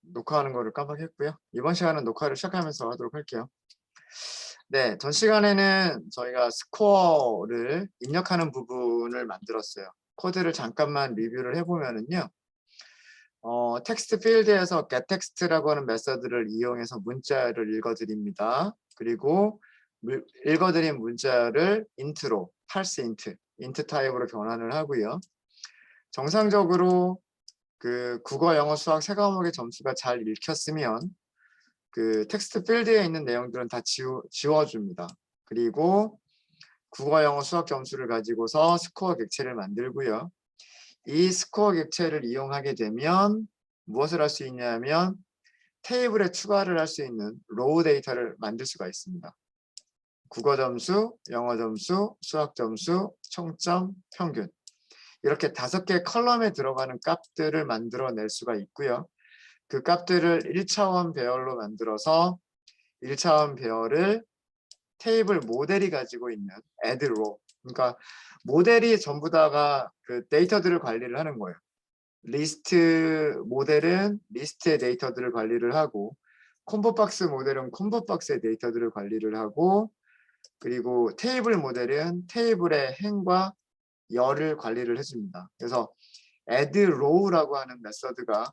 녹화하는 거를 깜빡했고요. 이번 시간은 녹화를 시작하면서 하도록 할게요. 네, 전 시간에는 저희가 스코어를 입력하는 부분을 만들었어요. 코드를 잠깐만 리뷰를 해보면은요. 텍스트 필드에서 getText라고 하는 메서드를 이용해서 문자를 읽어드립니다. 그리고 읽어드린 문자를 int로, parse int 타입으로 변환을 하고요. 정상적으로 그 국어, 영어, 수학 세 과목의 점수가 잘 읽혔으면 그 텍스트 필드에 있는 내용들은 다 지워줍니다. 그리고 국어, 영어, 수학 점수를 가지고서 스코어 객체를 만들고요. 이 스코어 객체를 이용하게 되면 무엇을 할 수 있냐면 테이블에 추가를 할 수 있는 로우 데이터를 만들 수가 있습니다. 국어 점수, 영어 점수, 수학 점수, 총점, 평균 이렇게 5개 컬럼에 들어가는 값들을 만들어낼 수가 있고요. 그 값들을 1차원 배열로 만들어서 1차원 배열을 테이블 모델이 가지고 있는 add row, 그러니까 모델이 전부 다가 그 데이터들을 관리를 하는 거예요. 리스트 모델은 리스트의 데이터들을 관리를 하고 콤보박스 모델은 콤보박스의 데이터들을 관리를 하고 그리고 테이블 모델은 테이블의 행과 열을 관리를 해줍니다. 그래서 add row라고 하는 메서드가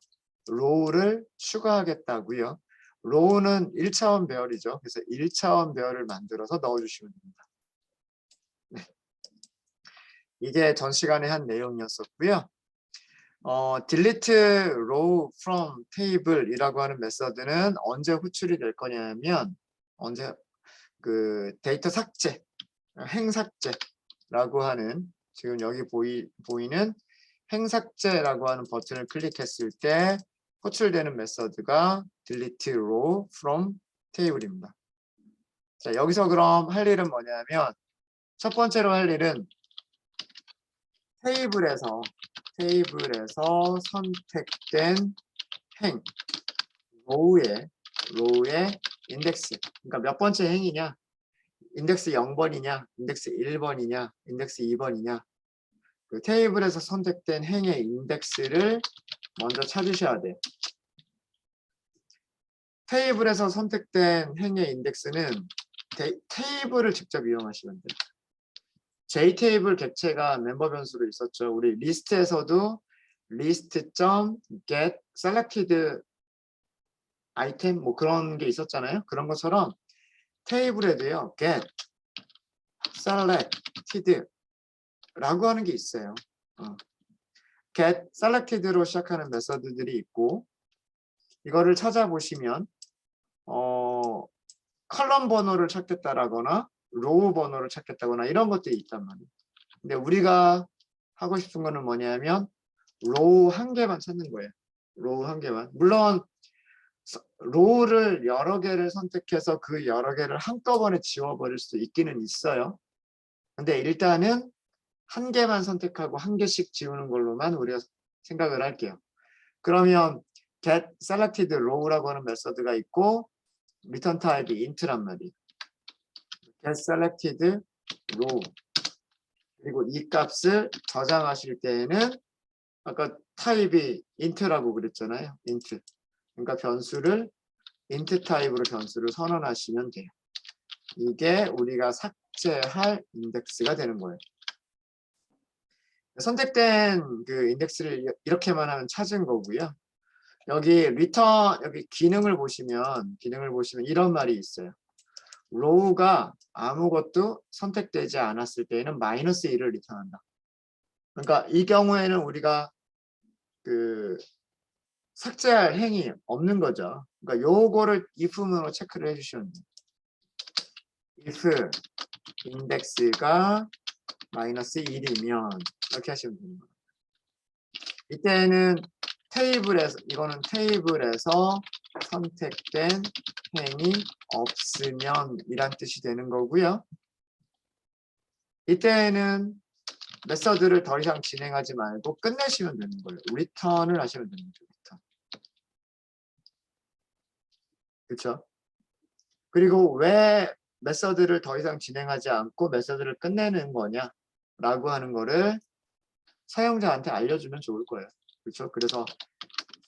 row를 추가하겠다고요. row는 1차원 배열이죠. 그래서 1차원 배열을 만들어서 넣어주시면 됩니다. 네. 이게 전 시간에 한 내용이었었고요. delete row from table 이라고 하는 메서드는 언제 호출이 될 거냐면 언제 그 데이터 삭제, 행 삭제라고 하는 지금 여기 보이는 행 삭제라고 하는 버튼을 클릭했을 때 호출되는 메서드가 delete row from table입니다. 자, 여기서 그럼 할 일은 뭐냐면 첫 번째로 할 일은 테이블에서 선택된 행, row의 인덱스, 그러니까 몇 번째 행이냐, 인덱스 0번이냐, 인덱스 1번이냐, 인덱스 2번이냐, 그 테이블에서 선택된 행의 인덱스를 먼저 찾으셔야 돼요. 테이블에서 선택된 행의 인덱스는 테이블을 직접 이용하시면 돼요. JTable 객체가 멤버 변수로 있었죠. 우리 리스트에서도 list.get selected item 뭐 그런 게 있었잖아요. 그런 것처럼 테이블에도요. get selected 라고 하는 게 있어요. get selected로 시작하는 메서드들이 있고 이거를 찾아보시면 컬럼 번호를 찾겠다라거나 로우 번호를 찾겠다거나 이런 것들이 있단 말이에요. 근데 우리가 하고 싶은 거는 뭐냐면 로우 한 개만 찾는 거예요. 로우 한 개만. 물론 로우를 여러 개를 선택해서 그 여러 개를 한꺼번에 지워버릴 수도 있기는 있어요. 근데 일단은 한 개만 선택하고 한 개씩 지우는 걸로만 우리가 생각을 할게요. 그러면 get selected row라고 하는 메서드가 있고 return 타입이 int란 말이에요. get selected row 그리고 이 값을 저장하실 때에는 아까 타입이 int라고 그랬잖아요. int. 그러니까 변수를 int 타입으로 변수를 선언하시면 돼요. 이게 우리가 삭제할 인덱스가 되는 거예요. 선택된 그 인덱스를 이렇게만 하면 찾은 거고요. 여기 return 여기 기능을 보시면 이런 말이 있어요. row가 아무것도 선택되지 않았을 때에는 -1을 리턴한다. 그러니까 이 경우에는 우리가 그 삭제할 행위 없는 거죠. 그러니까 요거를 if문으로 체크를 해주시면 돼요. if 인덱스가 -1이면 이렇게 하시면 됩니다. 이때는 이거는 테이블에서 선택된 행이 없으면 이란 뜻이 되는 거고요. 이때는 메서드를 더 이상 진행하지 말고 끝내시면 되는 거예요. 리턴을 하시면 되는 거죠. 리턴. 그렇죠? 그리고 왜 메서드를 더 이상 진행하지 않고 메서드를 끝내는 거냐라고 하는 거를 사용자한테 알려주면 좋을 거예요. 그렇죠? 그래서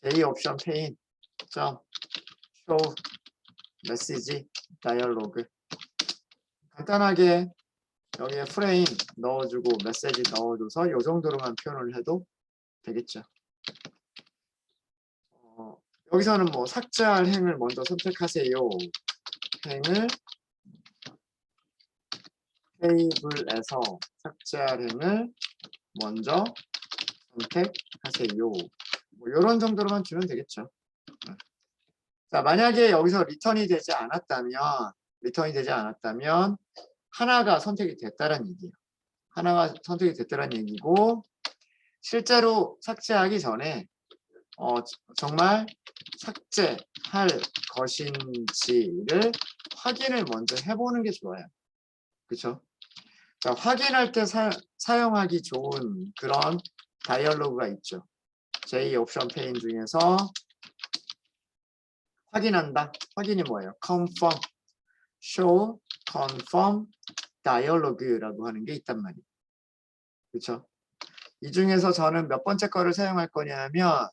J 옵션 페인 점 show 메시지 다이얼로그 간단하게 여기에 프레임 넣어주고 메시지 넣어줘서 이 정도로만 표현을 해도 되겠죠. 여기서는 뭐 삭제할 행을 먼저 선택하세요. 행을 테이블에서 삭제할 행을 먼저 선택하세요. 뭐 이런 정도로만 주면 되겠죠. 자, 만약에 여기서 리턴이 되지 않았다면 하나가 선택이 됐다는 얘기예요. 하나가 선택이 됐다는 얘기고 실제로 삭제하기 전에 정말 삭제할 것인지를 확인을 먼저 해보는 게 좋아요. 그렇죠? 자, 확인할 때 사용하기 좋은 그런 다이얼로그가 있죠. J 옵션 페인 중에서 확인한다. 확인이 뭐예요? confirm, show, confirm, dialog라고 하는 게 있단 말이에요. 그렇죠? 이 중에서 저는 몇 번째 거를 사용할 거냐면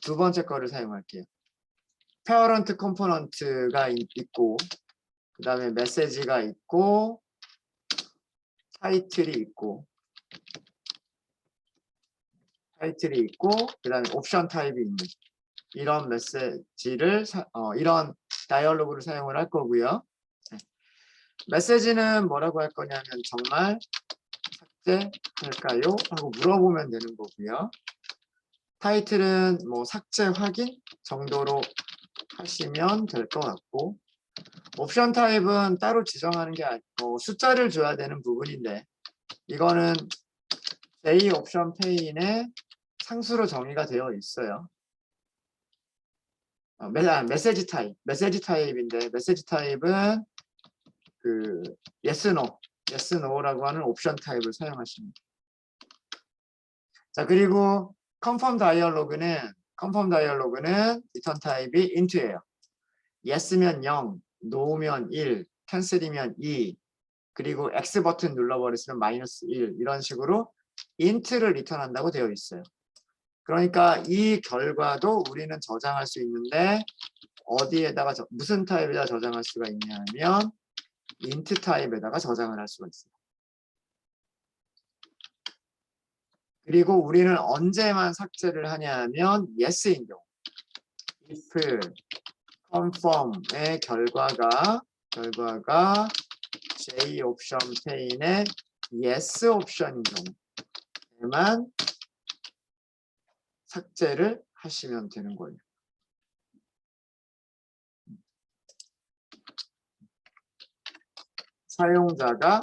두 번째 거를 사용할게요. parent 컴포넌트가 있고 그 다음에 메시지가 있고 타이틀이 있고 그 다음에 옵션 타입이 있는 이런 메시지를 이런 다이얼로그를 사용을 할 거고요. 네. 메시지는 뭐라고 할 거냐면 정말 삭제할까요? 하고 물어보면 되는 거고요. 타이틀은 뭐 삭제 확인 정도로 하시면 될 것 같고 옵션 타입은 따로 지정하는 게 아니고 숫자를 줘야 되는 부분인데 이거는 J 옵션 페인에 상수로 정의가 되어 있어요. 메시지 타입인데 메시지 타입은 그 yes no라고 하는 옵션 타입을 사용하십니다. 자, 그리고 confirm 다이얼로그는 리턴 타입이 int예요. yes면 0, no면 1, cancel이면 2, 그리고 x 버튼 눌러버렸으면 -1 이런 식으로 int를 리턴한다고 되어 있어요. 그러니까 이 결과도 우리는 저장할 수 있는데 어디에다가 무슨 타입에다 저장할 수가 있냐면 int 타입에다가 저장을 할 수가 있어요. 그리고 우리는 언제만 삭제를 하냐면 yes인 경우 if confirm의 결과가 J 옵션 페인의 yes 옵션인 경우에만 삭제를 하시면 되는 거예요. 사용자가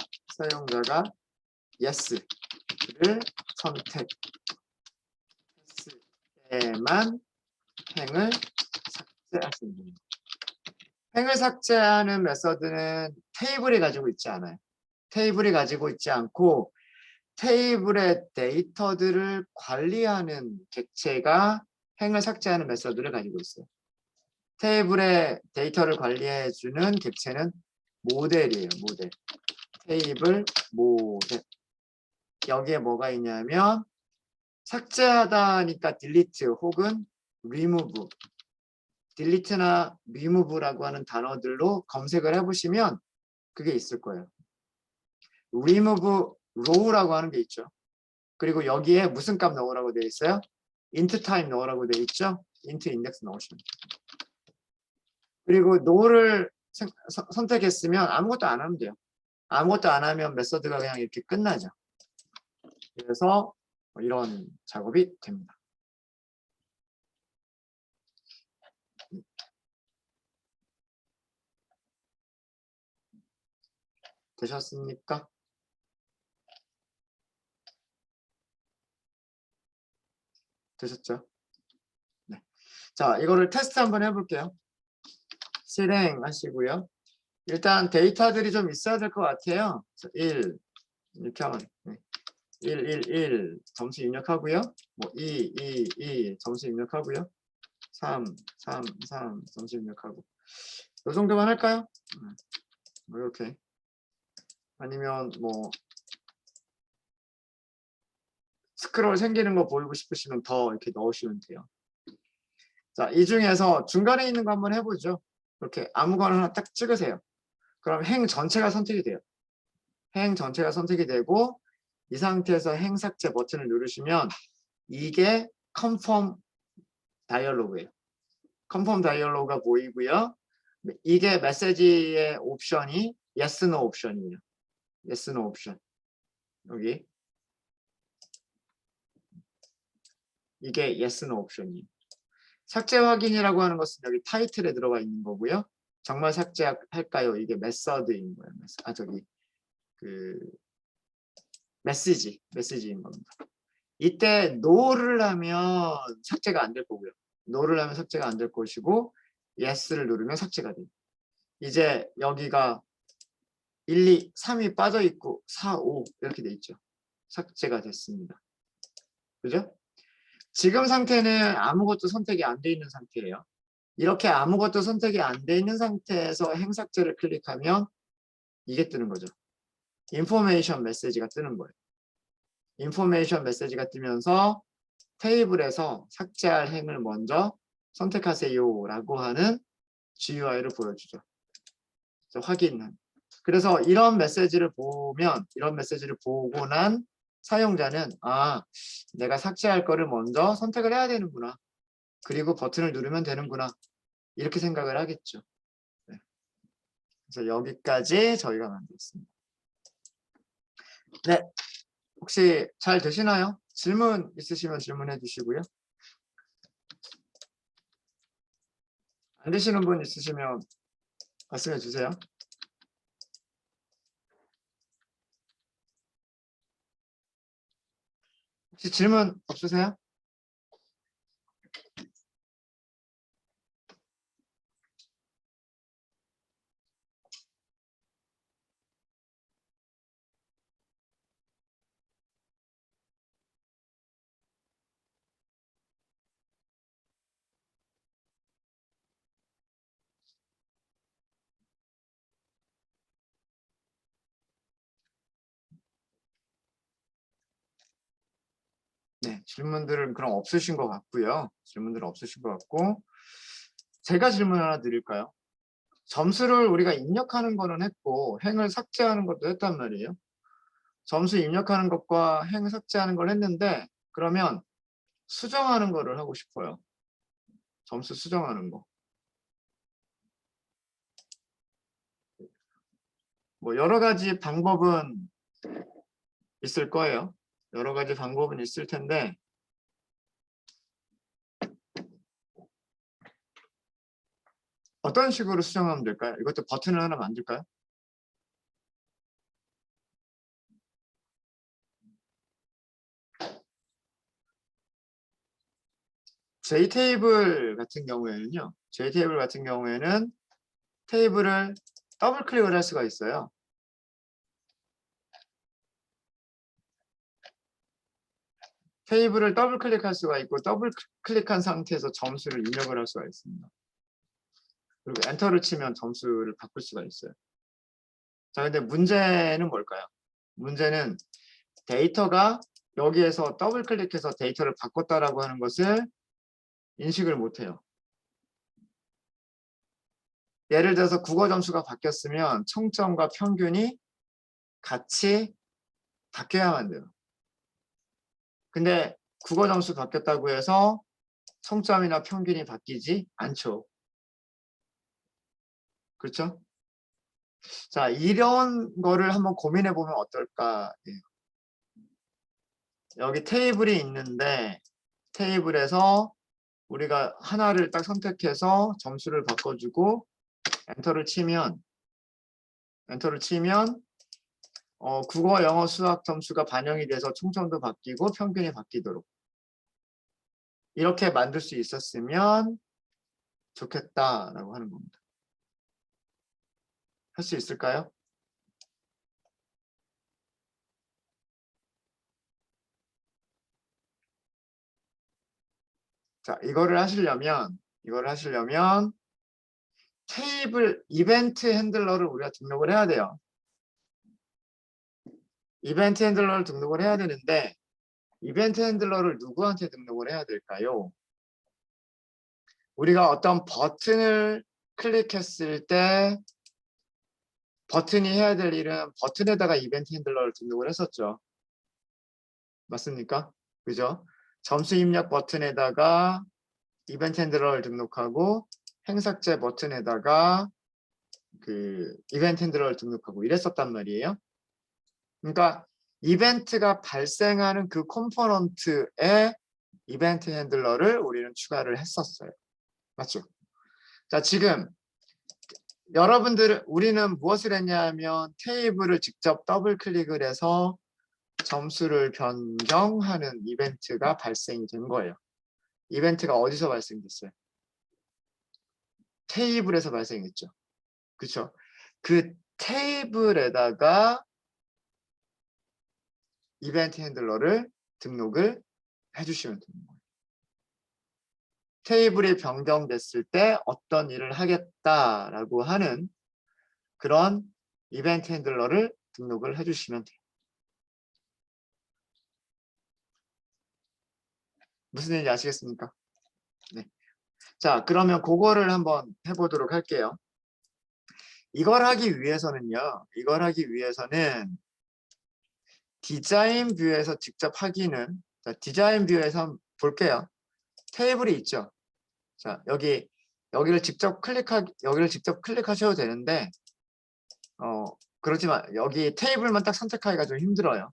yes를 선택했을 때만 행을 삭제하시면 됩니다. 행을 삭제하는 메서드는 테이블이 가지고 있지 않아요. 테이블이 가지고 있지 않고 테이블의 데이터들을 관리하는 객체가 행을 삭제하는 메서드를 가지고 있어요. 테이블의 데이터를 관리해주는 객체는 모델이에요. 모델. 테이블 모델. 여기에 뭐가 있냐면 삭제하다 하니까 delete 혹은 remove. delete나 remove라고 하는 단어들로 검색을 해보시면 그게 있을 거예요. remove row라고 하는 게 있죠. 그리고 여기에 무슨 값 넣으라고 되어 있어요? int time 넣으라고 되어 있죠. int index 넣으시면 돼요. 그리고 no를 선택했으면 아무것도 안 하면 돼요. 아무것도 안 하면 메서드가 그냥 이렇게 끝나죠. 그래서 이런 작업이 됩니다. 되셨습니까? 되셨죠? 네. 자, 이거를 테스트 한번 해볼게요. 실행하시고요. 일단 데이터들이 좀 있어야 될 것 같아요. 1 이렇게 하면 1 점수 입력하고요. 뭐 2 점수 입력하고요. 3 점수 입력하고 이 정도만 할까요? 뭐 이렇게 아니면 뭐 스크롤 생기는 거 보이고 싶으시면 더 이렇게 넣으시면 돼요. 자, 이 중에서 중간에 있는 거 한번 해보죠. 이렇게 아무거나 하나 딱 찍으세요. 그럼 행 전체가 선택이 돼요. 행 전체가 선택이 되고 이 상태에서 행 삭제 버튼을 누르시면 이게 컨펌 다이얼로그예요. 컨펌 다이얼로그가 보이고요. 이게 메시지의 옵션이 yes, no 옵션이에요. yes, no 옵션. 여기 이게 yes, no 옵션이에요. 삭제 확인이라고 하는 것은 여기 타이틀에 들어가 있는 거고요. 정말 삭제할까요? 이게 메서드인 거예요. 저기 그 메시지인 겁니다. 이때 no를 하면 삭제가 안 될 거고요. no를 하면 삭제가 안 될 것이고 yes를 누르면 삭제가 돼요. 이제 여기가 1, 2, 3이 빠져 있고 4, 5 이렇게 돼 있죠. 삭제가 됐습니다. 그죠? 지금 상태는 아무것도 선택이 안 돼 있는 상태예요. 이렇게 아무것도 선택이 안 돼 있는 상태에서 행삭제를 클릭하면 이게 뜨는 거죠. 인포메이션 메시지가 뜨는 거예요. 인포메이션 메시지가 뜨면서 테이블에서 삭제할 행을 먼저 선택하세요 라고 하는 GUI를 보여주죠. 확인. 그래서 이런 메시지를 보면, 이런 메시지를 보고 난 사용자는 내가 삭제할 거를 먼저 선택을 해야 되는구나. 그리고 버튼을 누르면 되는구나. 이렇게 생각을 하겠죠. 네. 그래서 여기까지 저희가 만들었습니다. 네. 혹시 잘 되시나요? 질문 있으시면 질문해 주시고요. 안 되시는 분 있으시면 말씀해 주세요. 혹시 질문 없으세요? 네, 질문들은 그럼 없으신 것 같고요. 질문들은 없으신 것 같고 제가 질문 하나 드릴까요? 점수를 우리가 입력하는 거는 했고 행을 삭제하는 것도 했단 말이에요. 점수 입력하는 것과 행 삭제하는 걸 했는데 그러면 수정하는 거를 하고 싶어요. 점수 수정하는 거. 뭐 여러 가지 방법은 있을 거예요. 여러 가지 방법은 있을 텐데 어떤 식으로 수정하면 될까요? 이것도 버튼을 하나 만들까요? JTable 같은 경우에는요. JTable 같은 경우에는 테이블을 더블 클릭을 할 수가 있어요. 테이블을 더블 클릭할 수가 있고 더블 클릭한 상태에서 점수를 입력을 할 수가 있습니다. 그리고 엔터를 치면 점수를 바꿀 수가 있어요. 자, 근데 문제는 뭘까요? 문제는 데이터가 여기에서 더블 클릭해서 데이터를 바꿨다라고 하는 것을 인식을 못해요. 예를 들어서 국어 점수가 바뀌었으면 총점과 평균이 같이 바뀌어야만 돼요. 근데 국어 점수 바뀌었다고 해서 총점이나 평균이 바뀌지 않죠. 그렇죠? 자, 이런 거를 한번 고민해 보면 어떨까? 여기 테이블이 있는데 테이블에서 우리가 하나를 딱 선택해서 점수를 바꿔주고 엔터를 치면 국어, 영어, 수학 점수가 반영이 돼서 총점도 바뀌고 평균이 바뀌도록 이렇게 만들 수 있었으면 좋겠다라고 하는 겁니다. 할 수 있을까요? 자, 이거를 하시려면 테이블 이벤트 핸들러를 우리가 등록을 해야 돼요. 이벤트 핸들러를 등록을 해야 되는데 이벤트 핸들러를 누구한테 등록을 해야 될까요? 우리가 어떤 버튼을 클릭했을 때 버튼이 해야 될 일은 버튼에다가 이벤트 핸들러를 등록을 했었죠. 맞습니까? 그죠? 점수 입력 버튼에다가 이벤트 핸들러를 등록하고 행삭제 버튼에다가 그 이벤트 핸들러를 등록하고 이랬었단 말이에요. 그러니까 이벤트가 발생하는 그 컴포넌트에 이벤트 핸들러를 우리는 추가를 했었어요. 맞죠? 자, 지금 우리는 무엇을 했냐면 테이블을 직접 더블 클릭을 해서 점수를 변경하는 이벤트가 발생이 된 거예요. 이벤트가 어디서 발생됐어요? 테이블에서 발생했죠. 그렇죠? 그 테이블에다가 이벤트 핸들러를 등록을 해주시면 되는 거예요. 테이블이 변경됐을 때 어떤 일을 하겠다라고 하는 그런 이벤트 핸들러를 등록을 해주시면 돼요. 무슨 얘기인지 아시겠습니까? 네. 자, 그러면 그거를 한번 해보도록 할게요. 이걸 하기 위해서는 디자인 뷰에서 직접 하기는, 자, 디자인 뷰에서 한번 볼게요. 테이블이 있죠. 자, 여기를 직접 클릭하셔도 되는데, 그렇지만 여기 테이블만 딱 선택하기가 좀 힘들어요.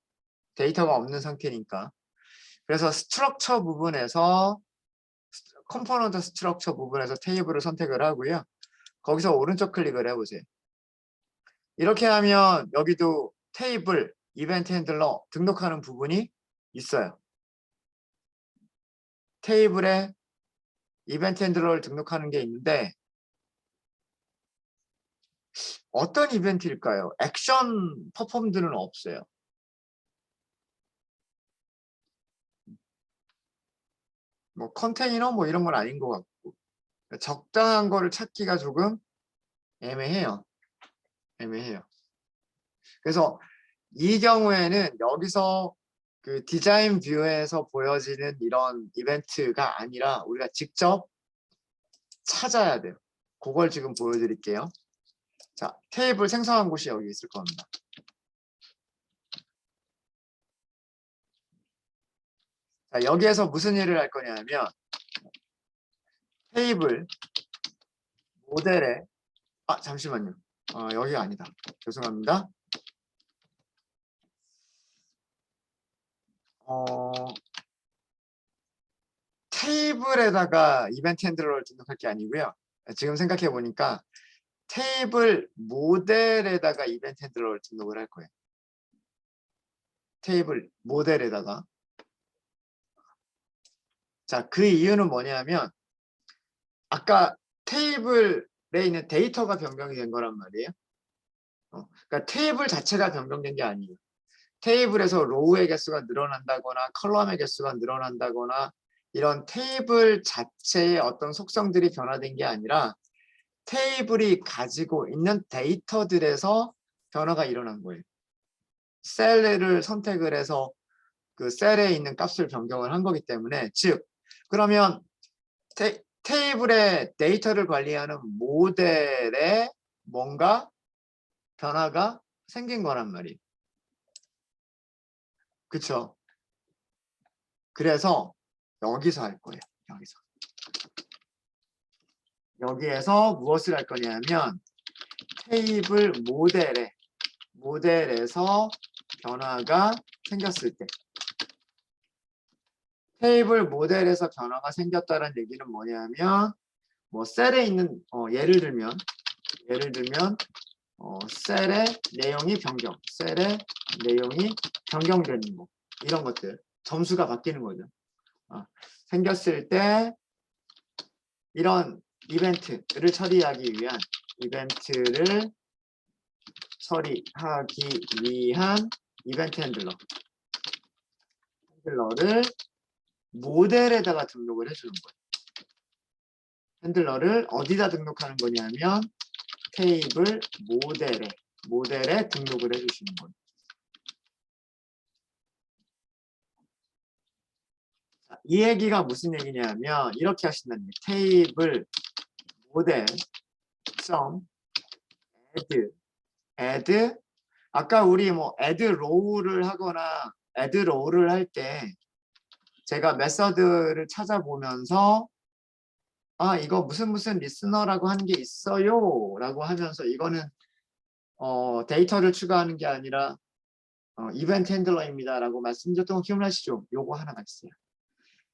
데이터가 없는 상태니까. 그래서 스트럭처 부분에서 컴포넌트 스트럭처 부분에서 테이블을 선택을 하고요. 거기서 오른쪽 클릭을 해보세요. 이렇게 하면 여기도 테이블, 이벤트 핸들러 등록하는 부분이 있어요. 테이블에 이벤트 핸들러를 등록하는 게 있는데 어떤 이벤트일까요? 액션 퍼폼들은 없어요. 뭐 컨테이너 뭐 이런 건 아닌 것 같고 적당한 거를 찾기가 조금 애매해요. 그래서 이 경우에는 여기서 그 디자인 뷰에서 보여지는 이런 이벤트가 아니라 우리가 직접 찾아야 돼요. 그걸 지금 보여드릴게요. 자, 테이블 생성한 곳이 여기 있을 겁니다. 자, 여기에서 무슨 일을 할 거냐면 테이블 모델에 잠시만요. 여기가 아니다. 죄송합니다. 테이블에다가 이벤트 핸들러를 등록할 게 아니고요. 지금 생각해 보니까 테이블 모델에다가 이벤트 핸들러를 등록을 할 거예요. 테이블 모델에다가. 자, 그 이유는 뭐냐면 아까 테이블에 있는 데이터가 변경이 된 거란 말이에요. 그러니까 테이블 자체가 변경된 게 아니에요. 테이블에서 로우의 개수가 늘어난다거나 컬럼의 개수가 늘어난다거나 이런 테이블 자체의 어떤 속성들이 변화된 게 아니라 테이블이 가지고 있는 데이터들에서 변화가 일어난 거예요. 셀을 선택을 해서 그 셀에 있는 값을 변경을 한 거기 때문에 즉 그러면 테이블의 데이터를 관리하는 모델에 뭔가 변화가 생긴 거란 말이에요. 그쵸? 그래서 여기서 할 거예요. 여기에서 무엇을 할 거냐면 테이블 모델에서 변화가 생겼을 때 테이블 모델에서 변화가 생겼다는 얘기는 뭐냐면 뭐 셀에 있는 예를 들면 셀의 내용이 변경되는 거 이런 것들 점수가 바뀌는 거죠. 생겼을 때 이런 이벤트를 처리하기 위한 이벤트 핸들러를 모델에다가 등록을 해주는 거예요. 핸들러를 어디다 등록하는 거냐면 테이블 모델에 등록을 해주시는 거예요. 이 얘기가 무슨 얘기냐면 이렇게 하신다는 얘기. 테이블 모델 점 add 아까 우리 뭐 add row를 하거나 add row를 할 때 제가 메서드를 찾아보면서 아 이거 무슨 리스너라고 하는 게 있어요 라고 하면서 이거는 데이터를 추가하는 게 아니라 이벤트 핸들러입니다 라고 말씀드렸던 거 기억나시죠? 요거 하나가 있어요.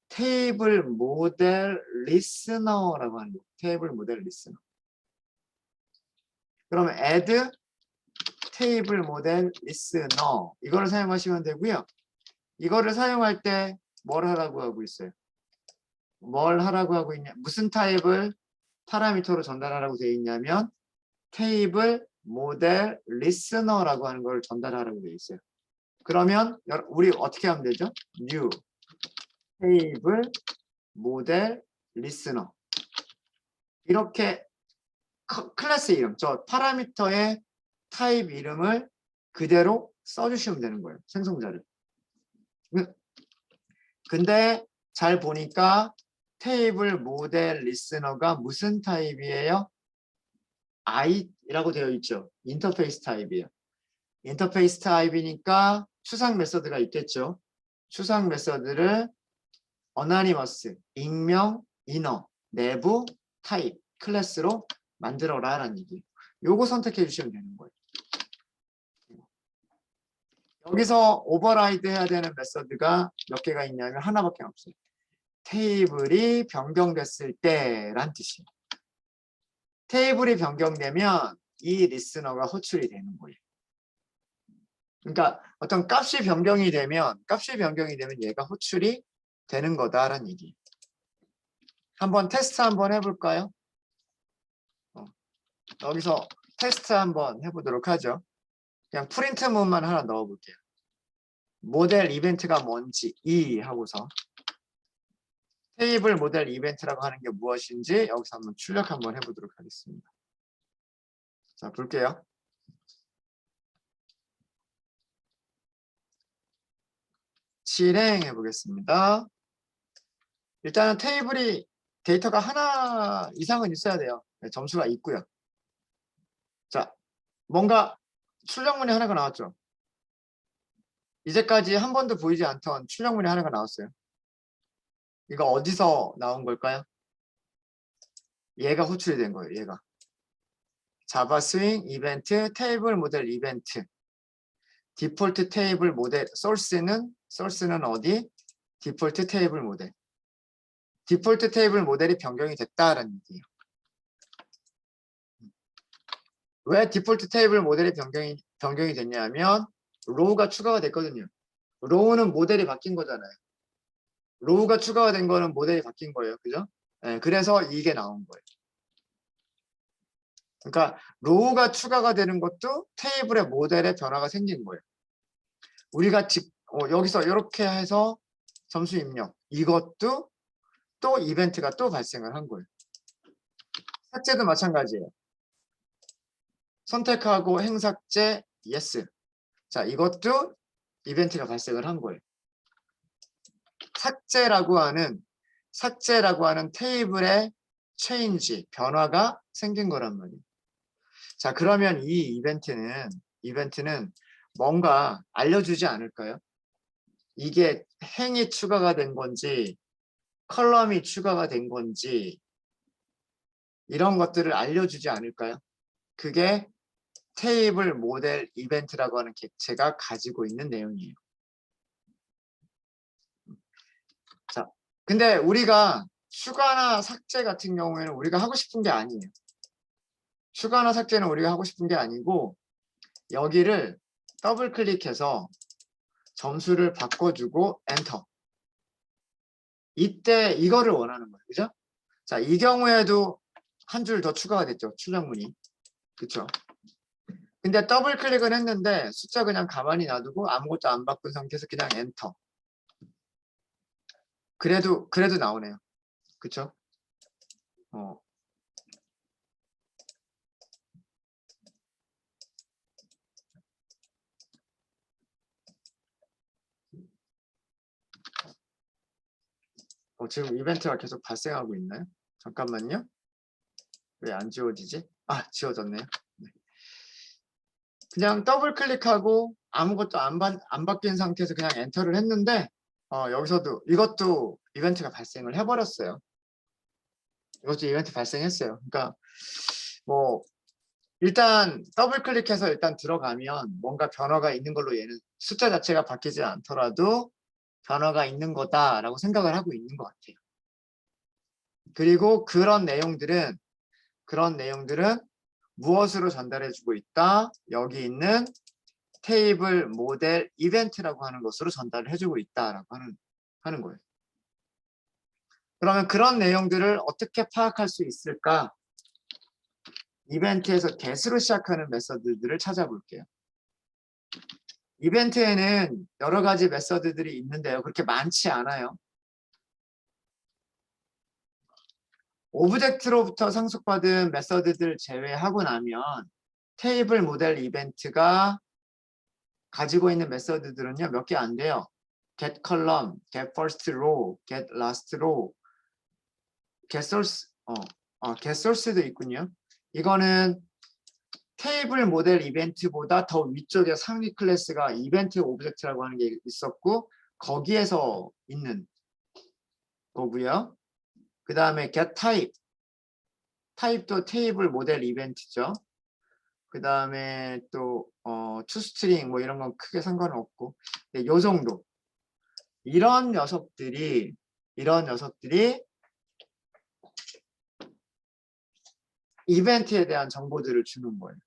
테이블 모델 리스너라고 하는 거. 테이블 모델 리스너. 그러면 add 테이블 모델 리스너 이거를 사용하시면 되고요. 이거를 사용할 때 뭘 하라고 하고 있어요? 뭘 하라고 하고 있냐? 무슨 타입을 파라미터로 전달하라고 되어 있냐면 테이블 모델 리스너라고 하는 걸 전달하라고 되어 있어요. 그러면 우리 어떻게 하면 되죠? new 테이블 모델 리스너 이렇게 클래스 이름, 저 파라미터의 타입 이름을 그대로 써주시면 되는 거예요. 생성자를. 근데 잘 보니까 테이블 모델 리스너가 무슨 타입이에요? i라고 되어 있죠. 인터페이스 타입이에요. 인터페이스 타입이니까 추상 메서드가 있겠죠. 추상 메서드를 어나니머스, 익명, 인어, 내부, 타입, 클래스로 만들어라 라는 얘기예요. 요거 선택해 주시면 되는 거예요. 여기서 오버라이드 해야 되는 메서드가 몇 개가 있냐면 하나밖에 없어요. 테이블이 변경됐을 때란 뜻이에요. 테이블이 변경되면 이 리스너가 호출이 되는 거예요. 그러니까 어떤 값이 변경이 되면 얘가 호출이 되는 거다라는 얘기. 한번 테스트 한번 해볼까요? 여기서 테스트 한번 해보도록 하죠. 그냥 프린트 문만 하나 넣어볼게요. 모델 이벤트가 뭔지 하고서 테이블 모델 이벤트라고 하는 게 무엇인지 여기서 한번 출력 한번 해보도록 하겠습니다. 자, 볼게요. 실행해 보겠습니다. 일단은 테이블이 데이터가 하나 이상은 있어야 돼요. 네, 점수가 있고요. 자, 뭔가 출력문이 하나가 나왔죠. 이제까지 한 번도 보이지 않던 출력문이 하나가 나왔어요. 이거 어디서 나온 걸까요? 얘가 호출이 된 거예요. 얘가. 자바 스윙 이벤트 테이블 모델 이벤트 디폴트 테이블 모델 소스는 어디? 디폴트 테이블 모델. 디폴트 테이블 모델이 변경이 됐다라는 얘기예요. 왜 디폴트 테이블 모델이 변경이 됐냐면 로우가 추가가 됐거든요. 로우는 모델이 바뀐 거잖아요. 로우가 추가가 된 거는 모델이 바뀐 거예요. 그죠? 네, 그래서 이게 나온 거예요. 그러니까 로우가 추가가 되는 것도 테이블의 모델에 변화가 생긴 거예요. 우리가 여기서 이렇게 해서 점수 입력. 이것도 또 이벤트가 또 발생을 한 거예요. 삭제도 마찬가지예요. 선택하고 행삭제 yes. 자, 이것도 이벤트가 발생을 한 거예요. 삭제라고 하는 테이블의 체인지, 변화가 생긴 거란 말이에요. 자, 그러면 이 이벤트는 뭔가 알려주지 않을까요? 이게 행이 추가가 된 건지, 컬럼이 추가가 된 건지, 이런 것들을 알려주지 않을까요? 그게 테이블 모델 이벤트라고 하는 객체가 가지고 있는 내용이에요. 자, 근데 우리가 추가나 삭제 같은 경우에는 우리가 하고 싶은 게 아니에요. 추가나 삭제는 우리가 하고 싶은 게 아니고 여기를 더블 클릭해서 점수를 바꿔주고 엔터. 이때 이거를 원하는 거예요. 그죠? 자, 이 경우에도 한 줄 더 추가가 됐죠. 출력문이. 그쵸? 근데 더블 클릭은 했는데 숫자 그냥 가만히 놔두고 아무것도 안 바꾼 상태에서 그냥 엔터. 그래도 나오네요. 그쵸? 지금 이벤트가 계속 발생하고 있나요? 잠깐만요. 왜 안 지워지지? 아, 지워졌네요. 네. 그냥 더블 클릭하고 아무것도 안 바뀐 상태에서 그냥 엔터를 했는데 여기서도 이것도 이벤트가 발생을 해버렸어요. 이것도 이벤트 발생했어요. 그러니까 뭐 일단 더블 클릭해서 일단 들어가면 뭔가 변화가 있는 걸로 얘는 숫자 자체가 바뀌지 않더라도 변화가 있는 거다라고 생각을 하고 있는 것 같아요. 그리고 그런 내용들은 무엇으로 전달해주고 있다? 여기 있는 테이블 모델 이벤트라고 하는 것으로 전달을 해주고 있다라고 하는 거예요. 그러면 그런 내용들을 어떻게 파악할 수 있을까? 이벤트에서 get으로 시작하는 메서드들을 찾아볼게요. 이벤트에는 여러 가지 메서드들이 있는데요. 그렇게 많지 않아요. 오브젝트로부터 상속받은 메서드들 제외하고 나면 테이블 모델 이벤트가 가지고 있는 메서드들은요, 몇 개 안 돼요. get column, get first row, get last row, get source, get source도 있군요. 이거는 테이블 모델 이벤트보다 더 위쪽에 상위 클래스가 이벤트 오브젝트라고 하는 게 있었고 거기에서 있는 거고요. 그 다음에 get type, 타입도 테이블 모델 이벤트죠. 그 다음에 또 toString 뭐 이런 건 크게 상관은 없고 네, 요 정도. 이런 녀석들이 이벤트에 대한 정보들을 주는 거예요.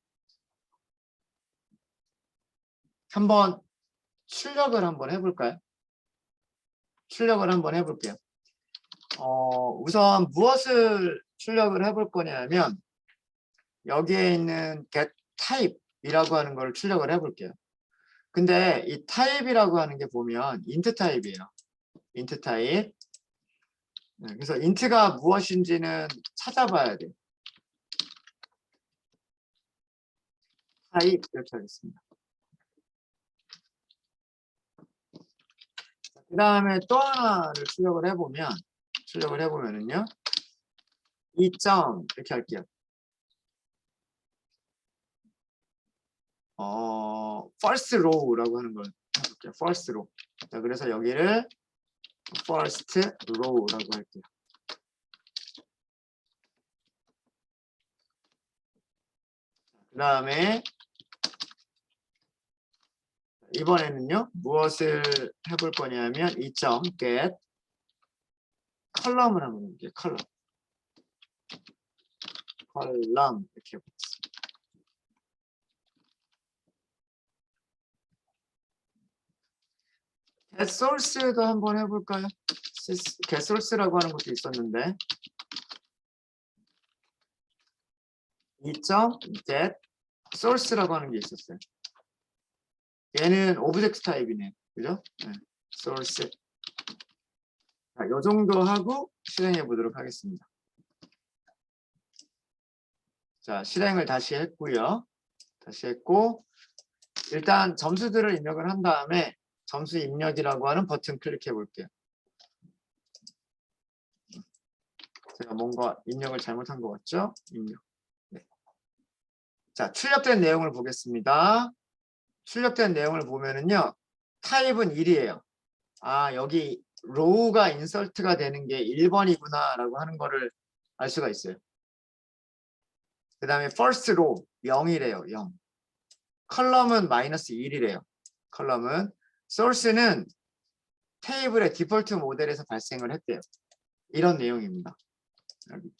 한번 출력을 한번 해볼까요? 출력을 한번 해볼게요. 우선 무엇을 출력을 해볼 거냐면 여기에 있는 get type이라고 하는 걸 출력을 해볼게요. 근데 이 type이라고 하는 게 보면 int type이에요. int type. 네, 그래서 int가 무엇인지는 찾아봐야 돼요. type 이렇게 하겠습니다. 그 다음에 또 하나를 출력을 해보면은요. 2점 이렇게 할게요. first row라고 하는 걸 해볼게요. first row. 자, 그래서 여기를 first row라고 할게요. 그 다음에 이번에는요. 무엇을 해볼 거냐면 2.get 컬럼을 한번 해볼게요. 컬럼 이렇게 해보겠습니다. get source도 한번 해볼까요? get source라고 하는 것도 있었는데 2.get source라고 하는 게 있었어요. 얘는 오브젝트 타입이네. 그죠? 네. source. 자, 요 정도 하고 실행해 보도록 하겠습니다. 자, 실행을 다시 했고요. 다시 했고 일단 점수들을 입력을 한 다음에 점수 입력이라고 하는 버튼 클릭해 볼게요. 제가 뭔가 입력을 잘못한 것 같죠? 입력. 네. 자, 출력된 내용을 보겠습니다. 출력된 내용을 보면은요. 타입은 1이에요. 아, 여기 로우가 인설트가 되는 게 1번이구나 라고 하는 거를 알 수가 있어요. 그 다음에 first row 0이래요. 0. 컬럼은 마이너스 1이래요. 컬럼은 source는 테이블의 디폴트 모델에서 발생을 했대요. 이런 내용입니다. 여기.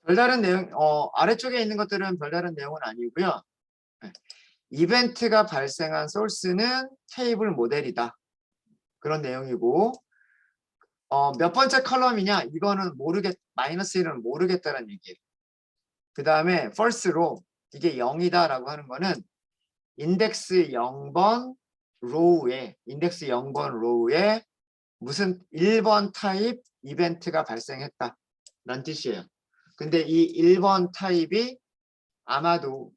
별다른 내용, 아래쪽에 있는 것들은 별다른 내용은 아니고요. 네. 이벤트가 발생한 소스는 테이블 모델이다. 그런 내용이고, 몇 번째 컬럼이냐? 이거는 마이너스 1은 모르겠다는 얘기예요. 그 다음에 first row, 이게 0이다라고 하는 거는 인덱스 0번 로우에 무슨 1번 타입 이벤트가 발생했다 라는 뜻이에요. 근데 이 1번 타입이 아마도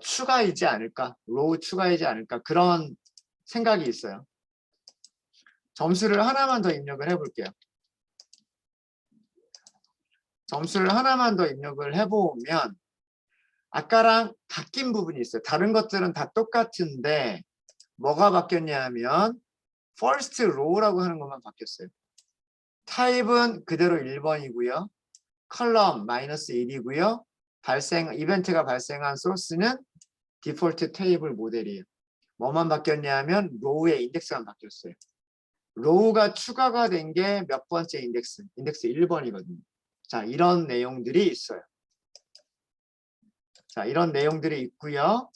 추가이지 않을까, 로우 추가이지 않을까 그런 생각이 있어요. 점수를 하나만 더 입력을 해볼게요. 점수를 하나만 더 입력을 해보면 아까랑 바뀐 부분이 있어요. 다른 것들은 다 똑같은데 뭐가 바뀌었냐 하면 first row라고 하는 것만 바뀌었어요. 타입은 그대로 1번이고요. 컬럼 -1이고요. 이벤트가 발생한 소스는 디폴트 테이블 모델이에요. 뭐만 바뀌었냐 하면 row의 인덱스만 바뀌었어요. row가 추가가 된 게 몇 번째 인덱스? 인덱스 1번이거든요. 자, 이런 내용들이 있어요. 자, 이런 내용들이 있고요.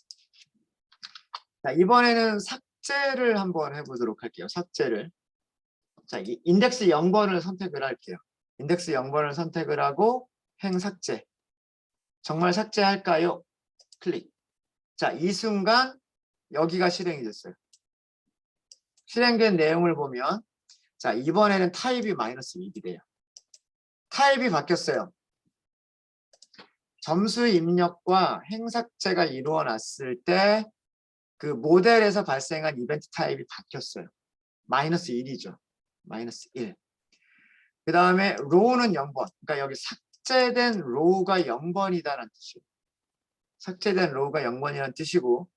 자, 이번에는 삭제를 한번 해보도록 할게요. 삭제를. 자, 인덱스 0번을 선택을 할게요. 인덱스 0번을 선택을 하고 행 삭제. 정말 삭제할까요? 클릭. 자, 이 순간 여기가 실행이 됐어요. 실행된 내용을 보면 자, 이번에는 타입이 -1이 돼요. 타입이 바뀌었어요. 점수 입력과 행 삭제가 이루어졌을 때 그 모델에서 발생한 이벤트 타입이 바뀌었어요. -1이죠. -1. 그 다음에 로우는 0번. 그러니까 여기 삭제된 로우가 0번이다라는 뜻이에요. 삭제된 로우가 0번이라는 뜻이고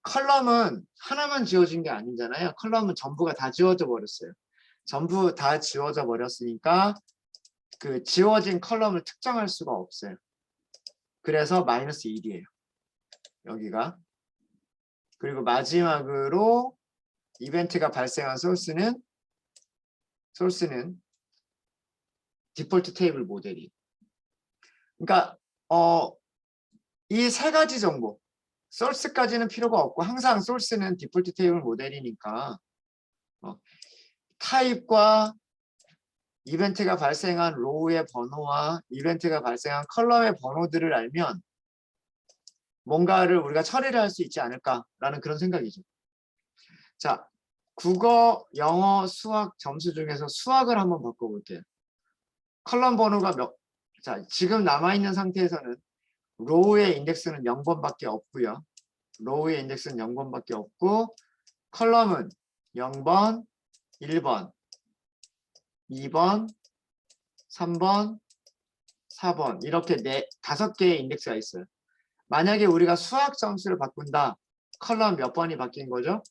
컬럼은 하나만 지워진 게 아니잖아요. 컬럼은 전부가 다 지워져 버렸어요. 전부 다 지워져 버렸으니까 그 지워진 컬럼을 특정할 수가 없어요. 그래서 -1이에요. 여기가. 그리고 마지막으로 이벤트가 발생한 소스는 디폴트 테이블 모델이에요. 그러니까 이 세 가지 정보 소스까지는 필요가 없고 항상 소스는 디폴트 테이블 모델이니까 타입과 이벤트가 발생한 로우의 번호와 이벤트가 발생한 컬럼의 번호들을 알면 뭔가를 우리가 처리를 할 수 있지 않을까라는 그런 생각이죠. 자, 국어, 영어, 수학 점수 중에서 수학을 한번 바꿔볼게요. 컬럼 번호가 자, 지금 남아있는 상태에서는 로우의 인덱스는 0번밖에 없고요. 로우의 인덱스는 0번밖에 없고 컬럼은 0번, 1번, 2번, 3번, 4번 이렇게 5개의 인덱스가 있어요. 만약에 우리가 수학 점수를 바꾼다. 컬럼 몇 번이 바뀐 거죠?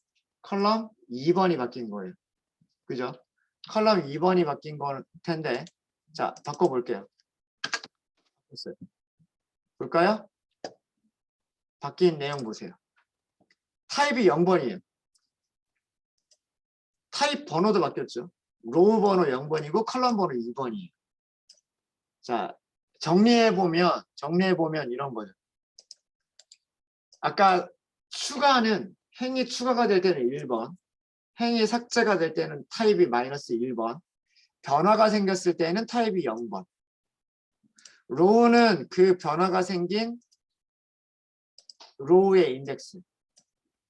컬럼 2번이 바뀐 거예요. 그죠? 컬럼 2번이 바뀐 걸 텐데 자, 바꿔볼게요. 됐어요. 볼까요? 바뀐 내용 보세요. 타입이 0번이에요. 타입 번호도 바뀌었죠. 로우 번호 0번이고 컬럼 번호 2번이에요. 자, 정리해보면 이런 거죠. 아까 행이 추가가 될 때는 1번, 행이 삭제가 될 때는 타입이 -1번, 변화가 생겼을 때는 타입이 0번. 로우는 그 변화가 생긴 로우의 인덱스.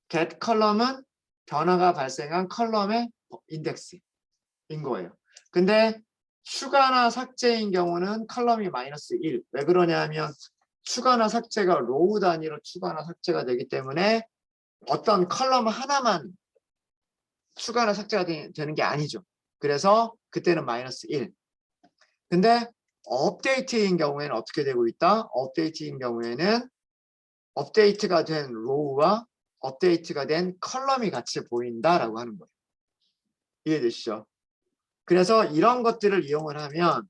get 컬럼은 변화가 발생한 컬럼의 인덱스인 거예요. 근데 추가나 삭제인 경우는 컬럼이 -1. 왜 그러냐면 추가나 삭제가 로우 단위로 추가나 삭제가 되기 때문에 어떤 컬럼 하나만 추가나 삭제가 되는 게 아니죠. 그래서 그때는 -1. 근데 업데이트인 경우에는 어떻게 되고 있다? 업데이트인 경우에는 업데이트가 된 로우와 업데이트가 된 컬럼이 같이 보인다라고 하는 거예요. 이해되시죠? 그래서 이런 것들을 이용을 하면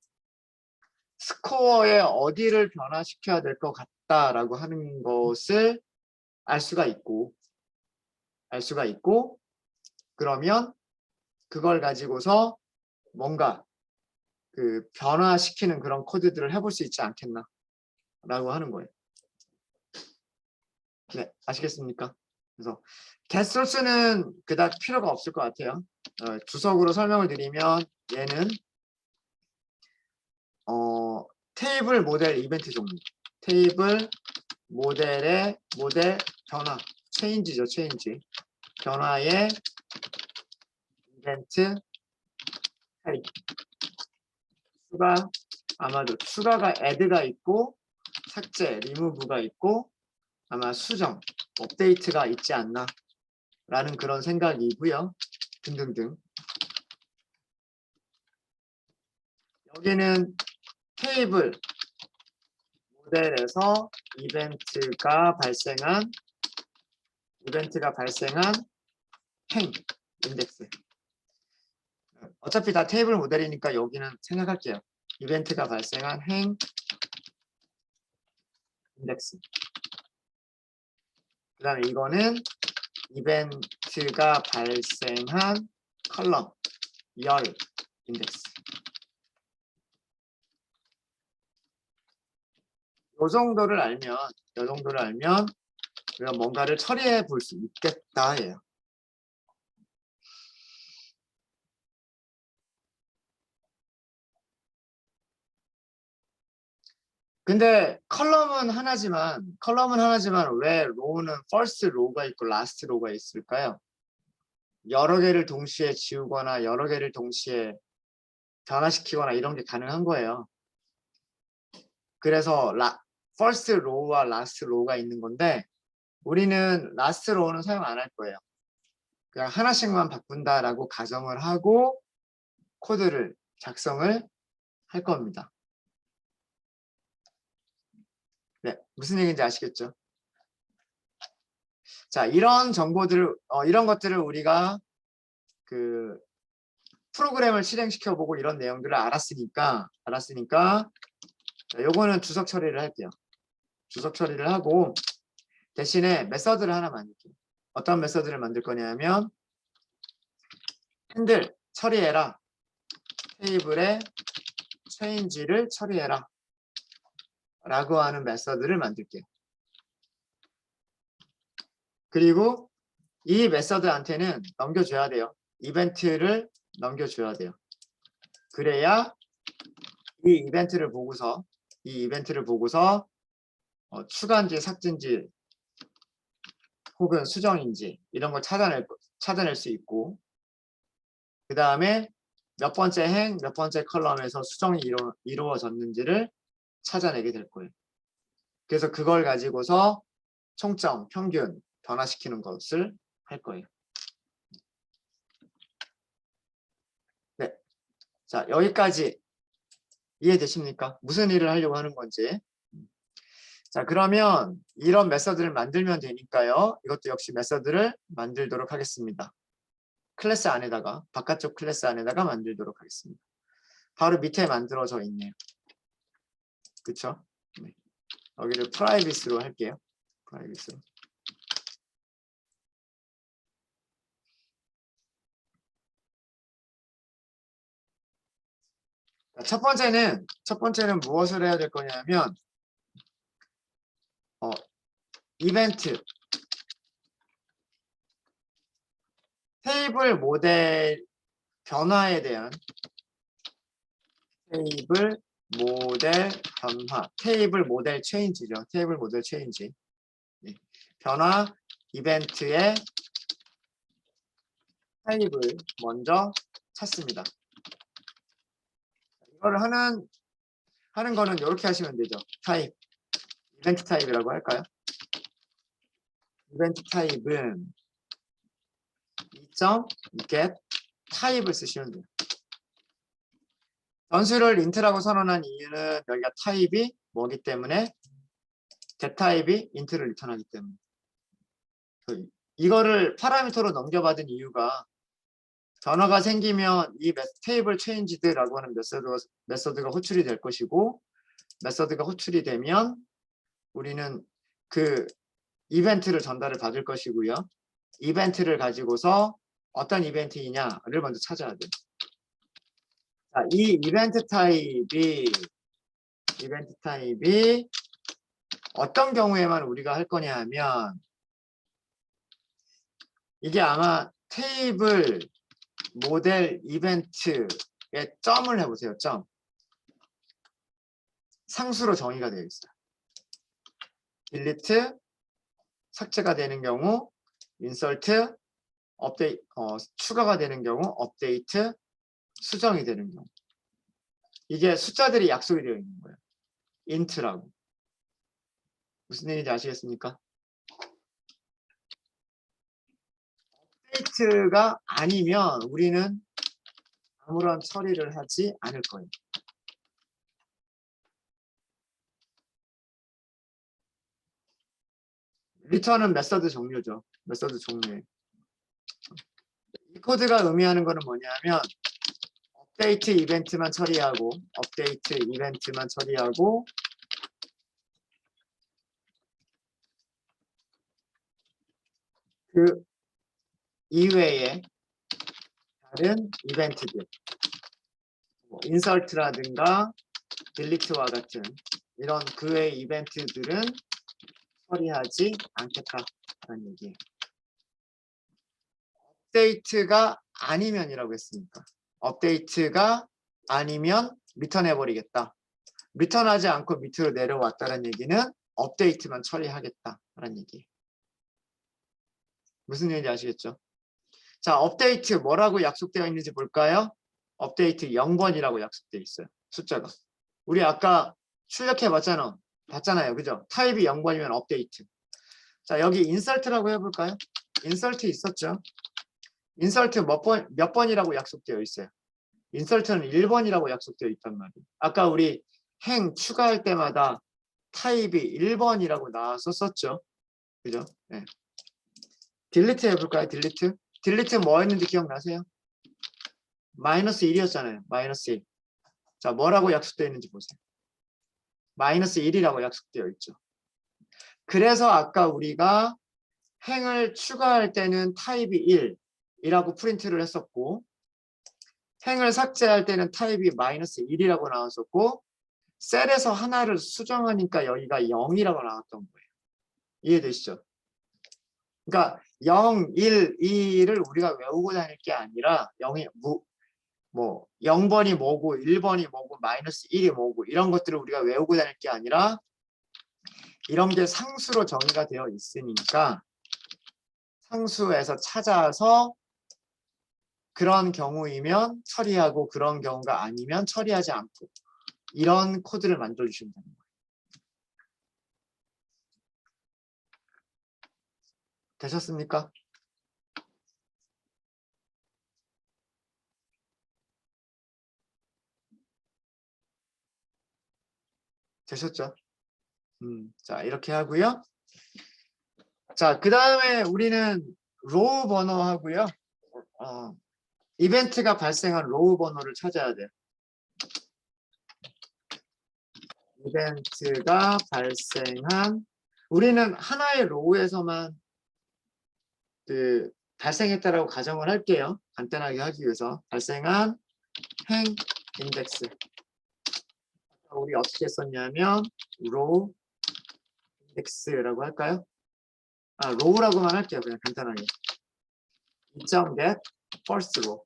스코어에 어디를 변화시켜야 될 것 같다라고 하는 것을 알 수가 있고 그러면 그걸 가지고서 뭔가 그 변화시키는 그런 코드들을 해볼 수 있지 않겠나 라고 하는 거예요. 네, 아시겠습니까? 그래서 getSource는 그닥 필요가 없을 것 같아요. 주석으로 설명을 드리면 얘는 테이블 모델 이벤트 종류, 테이블 모델의 모델 변화, 체인지죠, 체인지. 변화의 이벤트 타입. 아마도 추가가 add가 있고 삭제, remove가 있고 아마 수정, 업데이트가 있지 않나 라는 그런 생각이고요. 등등등. 여기는 테이블 모델에서 이벤트가 발생한 행 인덱스. 어차피 다 테이블 모델이니까 여기는 생각할게요. 이벤트가 발생한 행 인덱스. 그 다음에 이거는 이벤트가 발생한 컬럼 열 인덱스. 이 정도를 알면 우리가 뭔가를 처리해 볼 수 있겠다 해요. 근데 컬럼은 하나지만 왜 로우는 first row가 있고 last row가 있을까요? 여러 개를 동시에 지우거나 여러 개를 동시에 변화시키거나 이런 게 가능한 거예요. 그래서 first row와 last row가 있는 건데 우리는 last row는 사용 안 할 거예요. 그냥 하나씩만 바꾼다라고 가정을 하고 코드를 작성을 할 겁니다. 네, 무슨 얘기인지 아시겠죠? 자, 이런 정보들을 이런 것들을 우리가 그 프로그램을 실행시켜 보고 이런 내용들을 알았으니까 요거는 주석 처리를 할게요. 주석 처리를 하고 대신에 메서드를 하나 만들게요. 어떤 메서드를 만들 거냐면 핸들 처리해라. 테이블에 change를 처리해라. 라고 하는 메서드를 만들게요. 그리고 이 메서드한테는 넘겨줘야 돼요. 이벤트를 넘겨줘야 돼요. 그래야 이 이벤트를 보고서 추가인지 삭제인지 혹은 수정인지 이런 걸 찾아낼 수 있고 그 다음에 몇 번째 행, 몇 번째 컬럼에서 수정이 이루어졌는지를 찾아내게 될 거예요. 그래서 그걸 가지고서 총점, 평균 변화시키는 것을 할 거예요. 네, 자 여기까지 이해되십니까? 무슨 일을 하려고 하는 건지. 자 그러면 이런 메서드를 만들면 되니까요. 이것도 역시 메서드를 만들도록 하겠습니다. 클래스 안에다가 바깥쪽 클래스 안에다가 만들도록 하겠습니다. 바로 밑에 만들어져 있네요. 그쵸? 네. 여기를 프라이빗으로 할게요. 프라이빗으로. 첫 번째는 무엇을 해야 될 거냐면 이벤트 테이블 모델 변화에 대한 테이블 모델 체인지죠. 테이블 모델 체인지. 네. 변화 이벤트의 타입을 먼저 찾습니다. 이걸 하는 거는 이렇게 하시면 되죠. 타입, 이벤트 타입이라고 할까요? 이벤트 타입은 get 타입을 쓰시면 돼요. 변수를 int라고 선언한 이유는 여기가 타입이 뭐기 때문에 get 타입이 int를 리턴하기 때문에 이거를 파라미터로 넘겨받은 이유가 변화가 생기면 이 테이블 체인지드라고 하는 메서드가 호출이 될 것이고 메서드가 호출이 되면 우리는 그 이벤트를 전달을 받을 것이고요. 이벤트를 가지고서 어떤 이벤트이냐를 먼저 찾아야 돼요. 자, 이 이벤트 타입이 어떤 경우에만 우리가 할 거냐 하면 이게 아마 테이블 모델 이벤트에 점을 해보세요. 점. 상수로 정의가 되어 있어요. 딜리트 삭제가 되는 경우, 인설트 추가가 되는 경우, 업데이트 수정이 되는 경우. 이게 숫자들이 약속이 되어 있는 거예요. int라고. 무슨 얘기인지 아시겠습니까? 업데이트가 아니면 우리는 아무런 처리를 하지 않을 거예요. 리턴은 메서드 종류죠. 메서드 종류예요. 이 코드가 의미하는 거는 뭐냐면 업데이트 이벤트만 처리하고 업데이트 이벤트만 처리하고 그 이외에 다른 이벤트들 뭐 인설트라든가 딜리트와 같은 이런 그 외의 이벤트들은 처리하지 않겠다라는 얘기예요. 업데이트가 아니면이라고 했으니까 업데이트가 아니면 리턴해버리겠다. 리턴하지 않고 밑으로 내려왔다는 얘기는 업데이트만 처리하겠다라는 얘기예요. 무슨 얘기인지 아시겠죠? 자, 업데이트 뭐라고 약속되어 있는지 볼까요? 업데이트 0번이라고 약속되어 있어요. 숫자가. 우리 아까 출력해 봤잖아요. 그죠? 타입이 0번이면 업데이트. 자, 여기 인설트라고 해볼까요? 인설트 있었죠? 인설트 몇 번이라고 약속되어 있어요? 인설트는 1번이라고 약속되어 있단 말이에요. 아까 우리 행 추가할 때마다 타입이 1번이라고 나왔었죠. 그죠? 네. 딜리트 해볼까요? 딜리트? 딜리트 뭐 했는지 기억나세요? 마이너스 1이었잖아요. 마이너스 1. 자, 뭐라고 약속되어 있는지 보세요. 마이너스 1이라고 약속되어 있죠. 그래서 아까 우리가 행을 추가할 때는 타입이 1이라고 프린트를 했었고 행을 삭제할 때는 타입이 마이너스 1이라고 나왔었고 셀에서 하나를 수정하니까 여기가 0이라고 나왔던 거예요. 이해되시죠? 그러니까 0, 1, 2를 우리가 외우고 다닐 게 아니라 0이 뭐 0번이 뭐고 1번이 뭐고 마이너스 1이 뭐고 이런 것들을 우리가 외우고 다닐 게 아니라 이런 게 상수로 정의가 되어 있으니까 상수에서 찾아서 그런 경우이면 처리하고 그런 경우가 아니면 처리하지 않고 이런 코드를 만들어 주시면 됩니다. 되셨습니까? 되셨죠? 자, 이렇게 하고요. 자, 그 다음에 우리는 로우 번호 하고요. 이벤트가 발생한 로우 번호를 찾아야 돼요. 이벤트가 발생한 우리는 하나의 로우에서만 발생했다라고 가정을 할게요. 간단하게 하기 위해서 발생한 행 인덱스 우리 어떻게 썼냐면 로우 인덱스라고 할까요? 로우라고만 할게요. 그냥 간단하게 2.get first row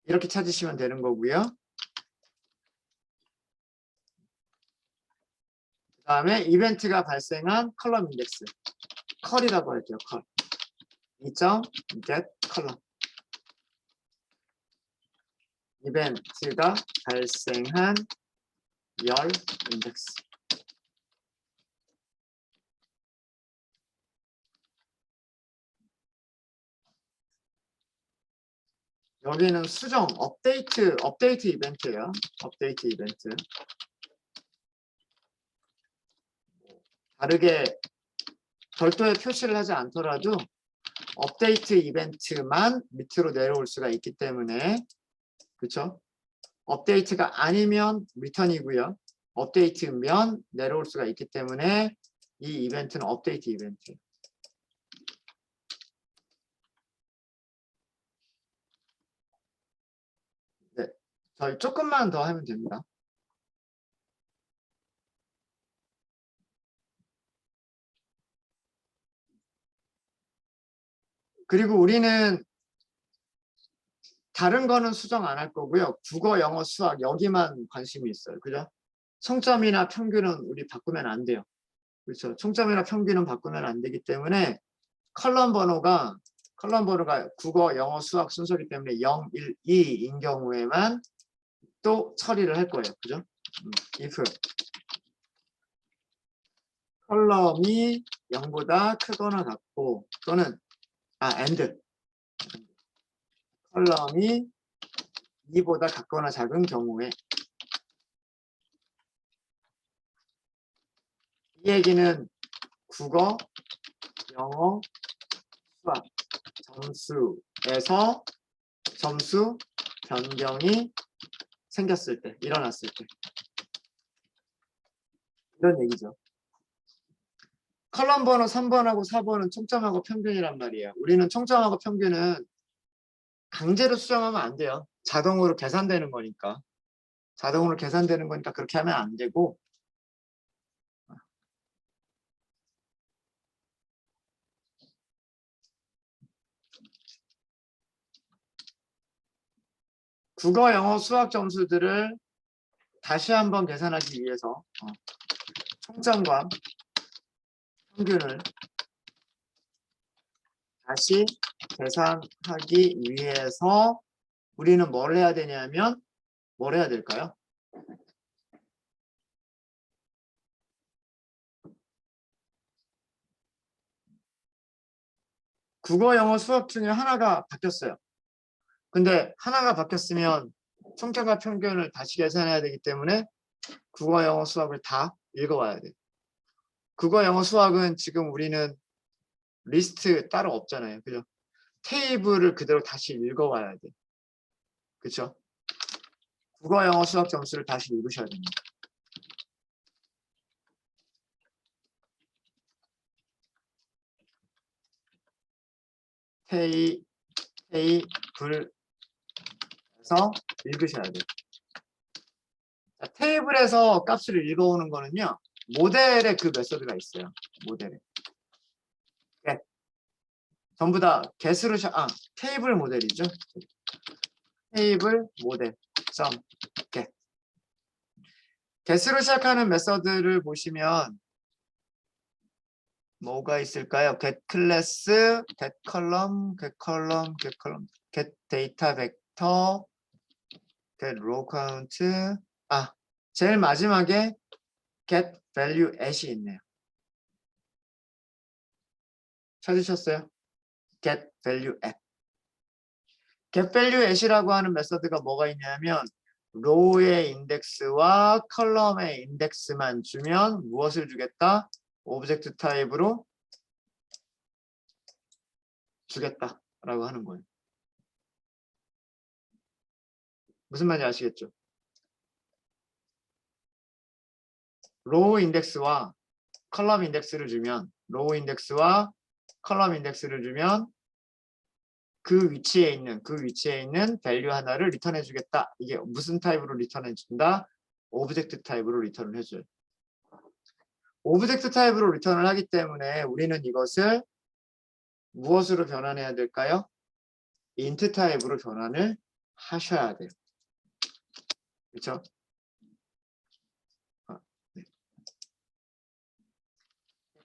이렇게 찾으시면 되는 거고요. 그 다음에 이벤트가 발생한 컬럼 인덱스 컬이라고 할게요. 컬 2.get 컬럼 이벤트가 발생한 열 인덱스 여기는 수정 업데이트 이벤트예요. 업데이트 이벤트 다르게 별도의 표시를 하지 않더라도 업데이트 이벤트만 밑으로 내려올 수가 있기 때문에 그렇죠? 업데이트가 아니면 리턴이고요. 업데이트면 내려올 수가 있기 때문에 이 이벤트는 업데이트 이벤트. 네, 저희 조금만 더 하면 됩니다. 그리고 우리는 다른 거는 수정 안 할 거고요. 국어, 영어, 수학 여기만 관심이 있어요. 그죠? 총점이나 평균은 우리 바꾸면 안 돼요. 그렇죠? 총점이나 평균은 바꾸면 안 되기 때문에 컬럼 번호가 국어, 영어, 수학 순서이기 때문에 0, 1, 2인 경우에만 또 처리를 할 거예요. 그죠? if 컬럼이 0보다 크거나 같고 또는 and 컬럼이 2보다 같거나 작은 경우에 이 얘기는 국어, 영어, 수학 점수에서 점수 변경이 생겼을 때, 일어났을 때 이런 얘기죠. 컬럼 번호 3번하고 4번은 총점하고 평균이란 말이에요. 우리는 총점하고 평균은 강제로 수정하면 안 돼요. 자동으로 계산되는 거니까. 자동으로 계산되는 거니까 그렇게 하면 안 되고 국어, 영어, 수학 점수들을 다시 한번 계산하기 위해서 총점과 평균을 다시 계산하기 위해서 우리는 뭘 해야 되냐면 뭘 해야 될까요? 국어, 영어, 수학 중에 하나가 바뀌었어요. 근데 하나가 바뀌었으면 총점과 평균을 다시 계산해야 되기 때문에 국어, 영어, 수학을 다 읽어와야 돼요. 국어, 영어, 수학은 지금 우리는 리스트 따로 없잖아요. 그죠? 테이블을 그대로 다시 읽어와야 돼. 그렇죠? 국어, 영어, 수학 점수를 다시 읽으셔야 됩니다. 테이블에서 읽으셔야 돼요. 자, 테이블에서 값을 읽어오는 거는요. 모델에 그 메소드가 있어요. 모델에. 네. 전부 다 get으로 테이블 모델이죠. 테이블 모델 get. get으로 시작하는 메서드를 보시면 뭐가 있을까요? get 클래스, get 컬럼, get 컬럼, get 컬럼, get 데이터 벡터, get row count. 제일 마지막에 get value at이 있네요. 찾으셨어요? get value at. get value at이라고 하는 메서드가 뭐가 있냐면 row의 인덱스와 컬럼의 인덱스만 주면 무엇을 주겠다? 오브젝트 타입으로 주겠다라고 하는 거예요. 무슨 말인지 아시겠죠? 로우 인덱스와 컬럼 인덱스를 주면 로우 인덱스와 컬럼 인덱스를 주면 그 위치에 있는 밸류 하나를 리턴해 주겠다. 이게 무슨 타입으로 리턴해 준다? 오브젝트 타입으로 리턴을 해줘요. 오브젝트 타입으로 리턴을 하기 때문에 우리는 이것을 무엇으로 변환해야 될까요? 인트 타입으로 변환을 하셔야 돼요. 그렇죠? 네.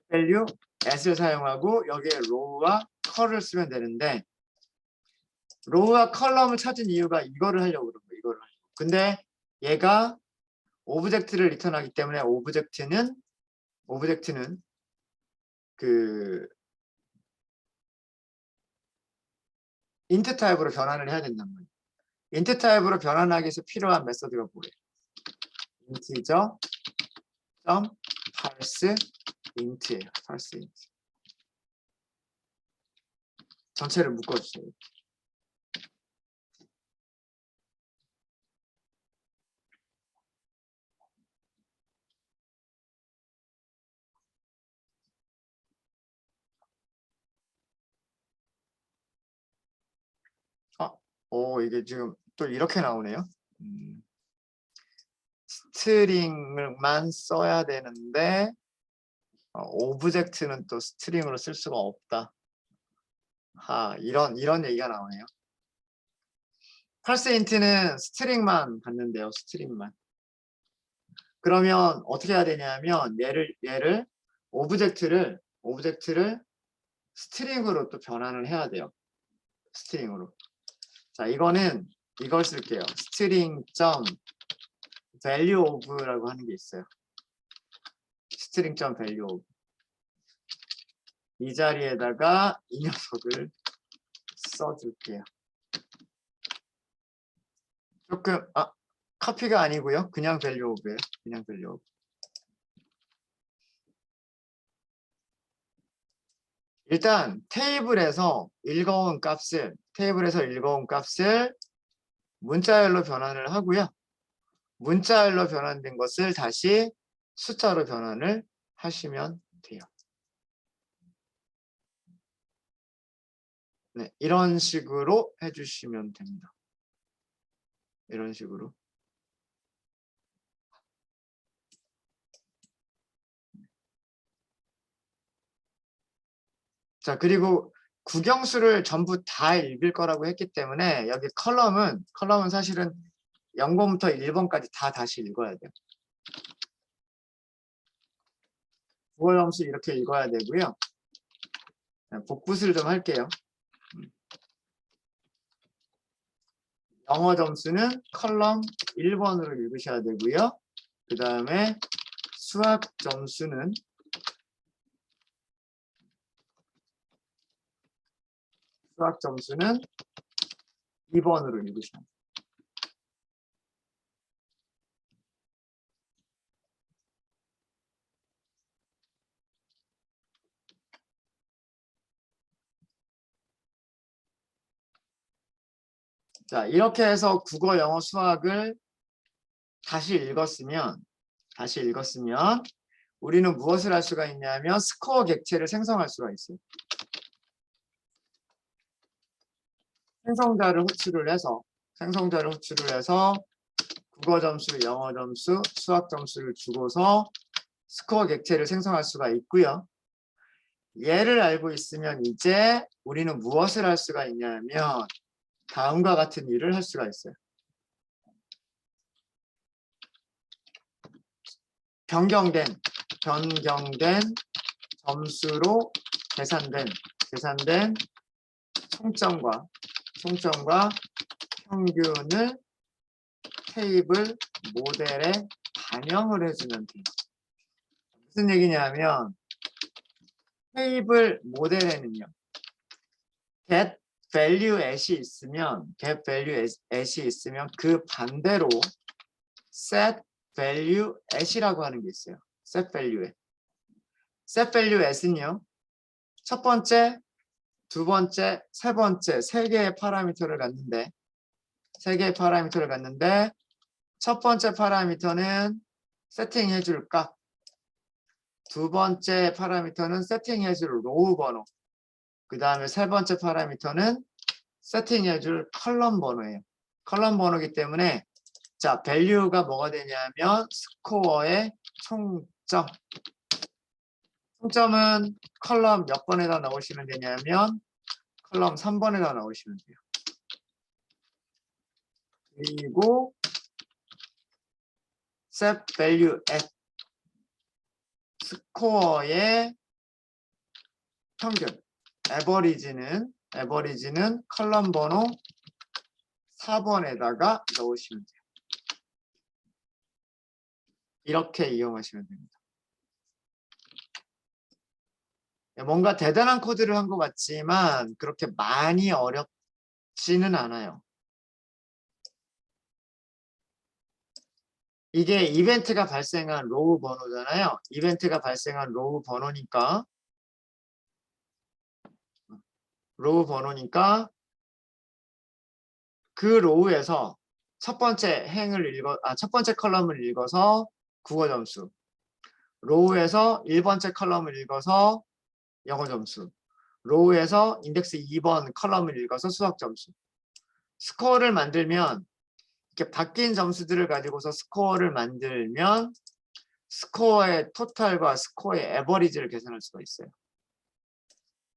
밸류 at을 사용하고 여기에 row와 컬을 쓰면 되는데 row와 컬럼을 찾은 이유가 이거를 하려고 그런 거예요. 이거를 하려고. 근데 얘가 오브젝트를 리턴하기 때문에 오브젝트는 그 인트 타입으로 변환을 해야 된단 말이에요. 인트 타입으로 변환하기 위해서 필요한 메서드가 뭐예요? 인티저 parse int예요. parse int. 전체를 묶어주세요. 이게 지금 또 이렇게 나오네요. 스트링을만 써야 되는데 오브젝트는 또 스트링으로 쓸 수가 없다. 이런 얘기가 나오네요. parse int는 스트링만 받는데요. 스트링만. 그러면 어떻게 해야 되냐면 얘를 오브젝트를 스트링으로 또 변환을 해야 돼요. 스트링으로. 자, 이걸 쓸게요. string value of라고 하는 게 있어요. string value of. 이 자리에다가 이 녀석을 써줄게요. 조금 카피가 아니고요. 그냥 밸류 오브예요. 그냥 밸류 오브. 일단 테이블에서 읽어온 값을 문자열로 변환을 하고요. 문자열로 변환된 것을 다시 숫자로 변환을 하시면 돼요. 네, 이런 식으로 해주시면 됩니다. 이런 식으로. 자, 그리고 국영수를 전부 다 읽을 거라고 했기 때문에 여기 컬럼은 사실은 0번부터 1번까지 다 다시 읽어야 돼요. 국어 점수 이렇게 읽어야 되고요. 복붙을 좀 할게요. 영어 점수는 컬럼 1번으로 읽으셔야 되고요. 그 다음에 수학 점수는 수학 점수는 2번으로 읽으시면 돼요. 자, 이렇게 해서 국어, 영어, 수학을 다시 읽었으면 우리는 무엇을 할 수가 있냐면 스코어 객체를 생성할 수가 있어요. 생성자를 호출을 해서 국어 점수, 영어 점수, 수학 점수를 주고서 스코어 객체를 생성할 수가 있고요. 얘를 알고 있으면 이제 우리는 무엇을 할 수가 있냐면 다음과 같은 일을 할 수가 있어요. 변경된 점수로 계산된 총점과 평균을 테이블 모델에 반영을 해주면 돼요. 무슨 얘기냐면 테이블 모델에는요. get value at이 있으면 그 반대로 set value at이라고 하는 게 있어요. set value at은요. 첫 번째, 두 번째, 세 번째 세 개의 파라미터를 갖는데 첫 번째 파라미터는 세팅해줄 값, 두 번째 파라미터는 세팅해줄 로우 번호, 그 다음에 세 번째 파라미터는 세팅해줄 컬럼 번호예요. 컬럼 번호이기 때문에 자, 밸류가 뭐가 되냐면 스코어의 총점은 컬럼 몇 번에다 넣으시면 되냐면 컬럼 3번에다 넣으시면 돼요. 그리고 set value at 스코어의 평균 에버리지는 컬럼 번호 4번에다가 넣으시면 돼요. 이렇게 이용하시면 됩니다. 뭔가 대단한 코드를 한 것 같지만 그렇게 많이 어렵지는 않아요. 이게 이벤트가 발생한 로우 번호잖아요. 이벤트가 발생한 로우 번호니까 그 로우에서 첫 번째 컬럼을 읽어서 국어 점수, 로우에서 1번째 컬럼을 읽어서 영어 점수, 로우에서 인덱스 2번 컬럼을 읽어서 수학 점수. 스코어를 만들면 이렇게 바뀐 점수들을 가지고서 스코어를 만들면 스코어의 토탈과 스코어의 에버리지를 계산할 수가 있어요.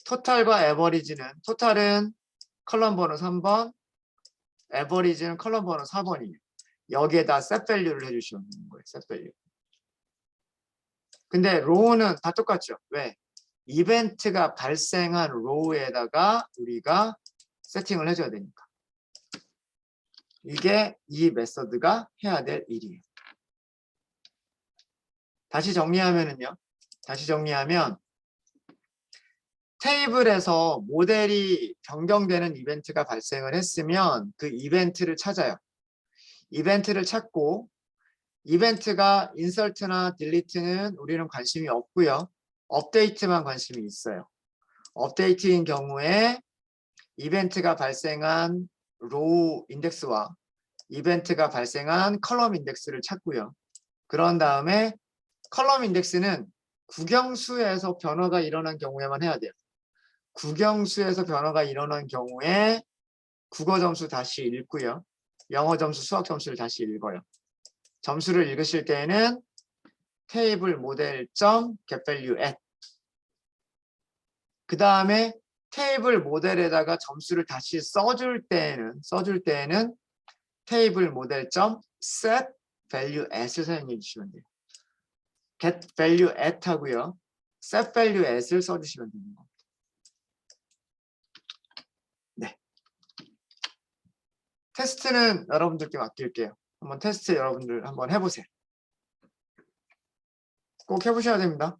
토탈과 에버리지는 토탈은 컬럼 번호 3번, 에버리지는 컬럼 번호 4번이에요. 여기에다 set value를 해주시면 되는 거예요. set value. 근데 로우는 다 똑같죠. 왜? 이벤트가 발생한 로우에다가 우리가 세팅을 해줘야 되니까. 이게 이 메서드가 해야 될 일이에요. 다시 정리하면 테이블에서 모델이 변경되는 이벤트가 발생을 했으면 그 이벤트를 찾아요. 이벤트를 찾고 이벤트가 인설트나 딜리트는 우리는 관심이 없고요. 업데이트만 관심이 있어요. 업데이트인 경우에 이벤트가 발생한 로우 인덱스와 이벤트가 발생한 컬럼 인덱스를 찾고요. 그런 다음에 컬럼 인덱스는 국영수에서 변화가 일어난 경우에만 해야 돼요. 국영수에서 변화가 일어난 경우에 국어 점수 다시 읽고요. 영어 점수, 수학 점수를 다시 읽어요. 점수를 읽으실 때에는 테이블 모델 점 getValue at 그 다음에 테이블 모델에다가 점수를 다시 써줄 때에는 테이블 모델 점 set value at을 사용해 주시면 돼요. get value at 하고요. set value at을 써주시면 되는 겁니다. 네. 테스트는 여러분들께 맡길게요. 한번 테스트 여러분들 한번 해보세요. 꼭 해보셔야 됩니다.